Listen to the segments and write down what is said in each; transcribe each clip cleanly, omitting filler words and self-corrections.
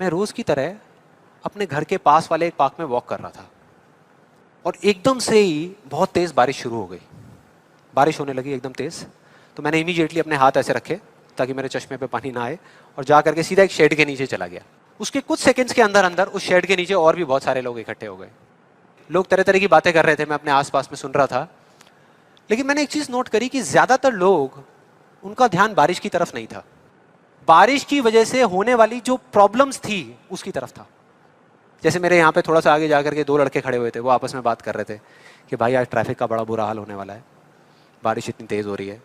मैं रोज की तरह अपने घर के पास वाले एक पार्क में वॉक कर रहा था और एकदम से ही बहुत तेज बारिश शुरू हो गई। बारिश होने लगी एकदम तेज। तो मैंने इमीडिएटली अपने हाथ ऐसे रखे ताकि मेरे चश्मे पे पानी ना आए और जा करके सीधा एक शेड के नीचे चला गया। उसके कुछ सेकंड्स के अंदर अंदर उस शेड के नीचे और भी बहुत सारे लोग इकट्ठे हो गए। लोग तरह तरह की बातें कर रहे थे, मैं अपने आसपास में सुन रहा था। लेकिन मैंने एक चीज नोट करी कि ज्यादातर लोग, उनका ध्यान बारिश की तरफ नहीं था, बारिश की वजह से होने वाली जो प्रॉब्लम्स थी उसकी तरफ था। जैसे मेरे यहाँ पे थोड़ा सा आगे जाकर के दो लड़के खड़े हुए थे, वो आपस में बात कर रहे थे कि भाई आज ट्रैफिक का बड़ा बुरा हाल होने वाला है, बारिश इतनी तेज हो रही है।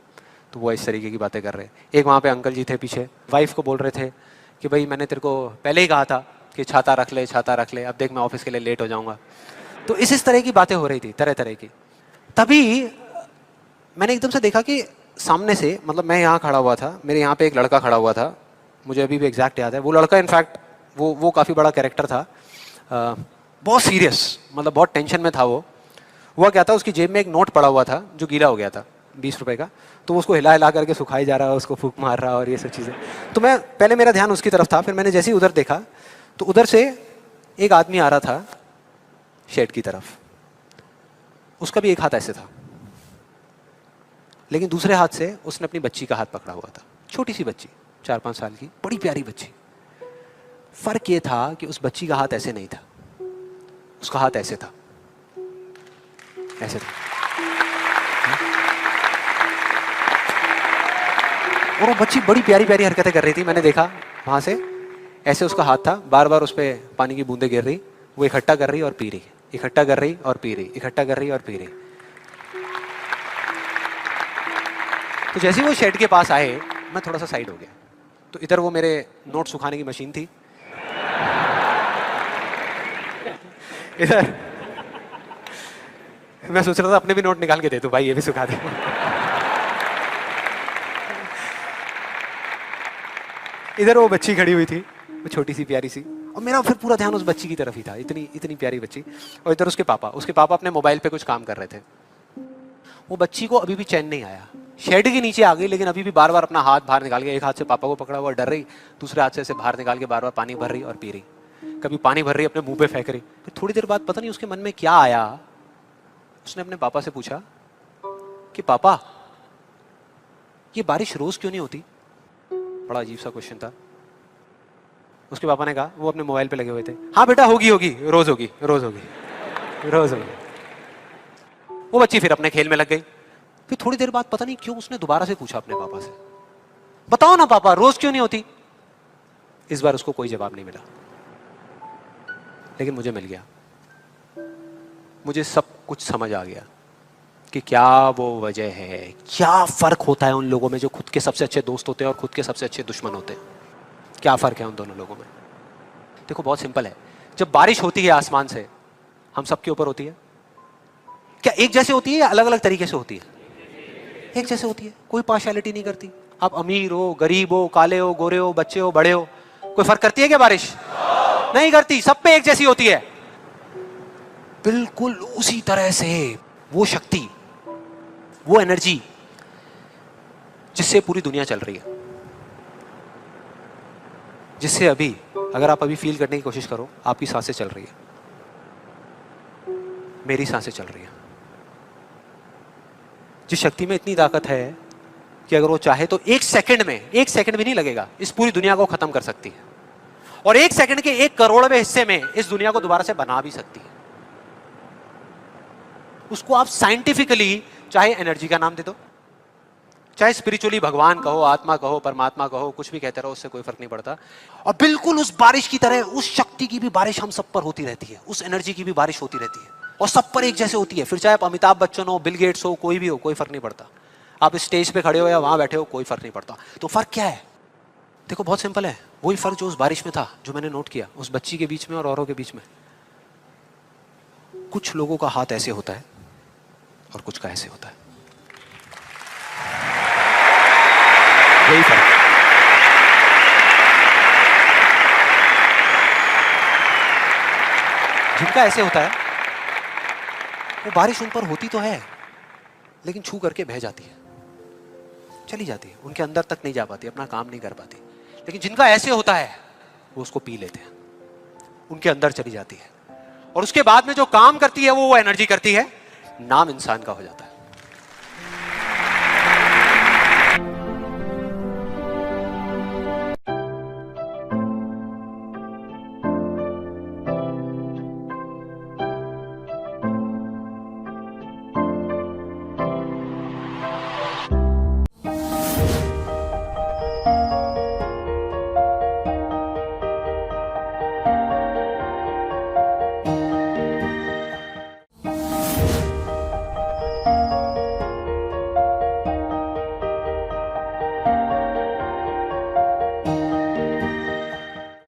तो वो इस तरीके की बातें कर रहे हैं। एक वहाँ पे अंकल जी थे पीछे, वाइफ को बोल रहे थे कि भाई मैंने तेरे को पहले ही कहा था कि छाता रख ले, छाता रख ले, अब देख मैं ऑफिस के लिए लेट हो जाऊंगा। तो इस तरह की बातें हो रही थी, तरह तरह की। तभी मैंने एकदम से देखा कि सामने से, मतलब मैं यहाँ खड़ा हुआ था, मेरे यहाँ पे एक लड़का खड़ा हुआ था, मुझे अभी भी एग्जैक्ट याद है। वो लड़का इनफैक्ट वो काफ़ी बड़ा कैरेक्टर था, बहुत सीरियस, मतलब बहुत टेंशन में था वो। हुआ क्या था, उसकी जेब में एक नोट पड़ा हुआ था जो गीला हो गया था, 20 रुपए का। तो वो उसको हिला हिला करके सुखाई जा रहा है, उसको फूंक मार रहा और ये सब चीज़ें। तो मैं पहले, मेरा ध्यान उसकी तरफ था, फिर मैंने जैसे ही उधर देखा तो उधर से एक आदमी आ रहा था शेड की तरफ। उसका भी एक हाथ ऐसे था, लेकिन दूसरे हाथ से उसने अपनी बच्ची का हाथ पकड़ा हुआ था, छोटी सी बच्ची, 4-5 साल की, बड़ी प्यारी बच्ची। फर्क ये था कि उस बच्ची का हाथ ऐसे नहीं था, उसका हाथ ऐसे था, ऐसे था। और वो बच्ची बड़ी प्यारी प्यारी हरकतें कर रही थी। मैंने देखा वहां से, ऐसे उसका हाथ था, बार बार उस पर पानी की बूंदें गिर रही, वो इकट्ठा कर रही और पी रही, इकट्ठा कर रही और पी रही, इकट्ठा कर रही और पी रही। तो जैसे ही वो शेड के पास आए, मैं थोड़ा सा साइड हो गया। तो इधर वो मेरे नोट सुखाने की मशीन थी, इधर मैं सोच रहा था अपने भी नोट निकाल के दे दूं, भाई ये भी सुखा दे। इधर वो बच्ची खड़ी हुई थी, वो छोटी सी प्यारी सी, और मेरा फिर पूरा ध्यान उस बच्ची की तरफ ही था, इतनी इतनी प्यारी बच्ची। और इधर उसके पापा अपने मोबाइल पे कुछ काम कर रहे थे। वो बच्ची को अभी भी चैन नहीं आया, शेड के नीचे आ गई, लेकिन अभी भी बार बार अपना हाथ बाहर निकाल के, एक हाथ से पापा को पकड़ा हुआ डर रही, दूसरे हाथ से ऐसे बाहर निकाल के बार बार पानी भर रही और पी रही। कभी पानी भर रही, अपने मुंह पे फेंक रही। फिर थोड़ी देर बाद पता नहीं उसके मन में क्या आया, उसने अपने पापा से पूछा कि पापा, ये बारिश रोज क्यों नहीं होती? बड़ा अजीब सा क्वेश्चन था। उसके पापा ने कहा, वो अपने मोबाइल पे लगे हुए थे, हाँ बेटा होगी होगी, रोज होगी, रोज होगी, रोज होगी। वो बच्ची फिर अपने खेल में लग गई। फिर थोड़ी देर बाद पता नहीं क्यों उसने दोबारा से पूछा अपने पापा से, बताओ ना पापा, रोज क्यों नहीं होती? इस बार उसको कोई जवाब नहीं मिला, लेकिन मुझे मिल गया। मुझे सब कुछ समझ आ गया कि क्या वो वजह है, क्या फर्क होता है उन लोगों में जो खुद के सबसे अच्छे दोस्त होते हैं और खुद के सबसे अच्छे दुश्मन होते हैं। क्या फर्क है उन दोनों लोगों में? देखो बहुत सिंपल है। जब बारिश होती है आसमान से, हम सबके ऊपर होती है, क्या एक जैसे होती है या अलग अलग तरीके से होती है? एक जैसे होती है, कोई पार्शियलिटी नहीं करती। आप अमीर हो, गरीब हो, काले हो, गोरे हो, बच्चे हो, बड़े हो, कोई फर्क करती है क्या बारिश? नहीं करती, सब पे एक जैसी होती है। बिल्कुल उसी तरह से वो शक्ति, वो एनर्जी जिससे पूरी दुनिया चल रही है, जिससे अभी, अगर आप अभी फील करने की कोशिश करो, आपकी सांसें चल रही है, मेरी सांसें चल रही है। जिस शक्ति में इतनी ताकत है कि अगर वो चाहे तो एक सेकंड में, एक सेकंड भी नहीं लगेगा, इस पूरी दुनिया को खत्म कर सकती है, और एक सेकंड के 1 करोड़वें हिस्से में इस दुनिया को दोबारा से बना भी सकती है। उसको आप साइंटिफिकली चाहे एनर्जी का नाम दे दो, चाहे स्पिरिचुअली भगवान कहो, आत्मा कहो, परमात्मा कहो, कुछ भी कहते रहो, उससे कोई फर्क नहीं पड़ता। और बिल्कुल उस बारिश की तरह, उस शक्ति की भी बारिश हम सब पर होती रहती है, उस एनर्जी की भी बारिश होती रहती है, और सब पर एक जैसे होती है। फिर चाहे आप अमिताभ बच्चन हो, बिल गेट्स हो, कोई भी हो, कोई फर्क नहीं पड़ता। आप स्टेज पे खड़े हो या वहां बैठे हो, कोई फर्क नहीं पड़ता। तो फर्क क्या है? देखो बहुत सिंपल है, वही फर्क जो उस बारिश में था, जो मैंने नोट किया उस बच्ची के बीच में और औरों के बीच में। कुछ लोगों का हाथ ऐसे होता है और कुछ का ऐसे होता है, यही फर्क। जिनका ऐसे होता है, वो बारिश उन पर होती तो है, लेकिन छू करके बह जाती है, चली जाती है, उनके अंदर तक नहीं जा पाती, अपना काम नहीं कर पाती। लेकिन जिनका ऐसे होता है, वो उसको पी लेते हैं, उनके अंदर चली जाती है, और उसके बाद में जो काम करती है वो एनर्जी करती है, नाम इंसान का हो जाता है।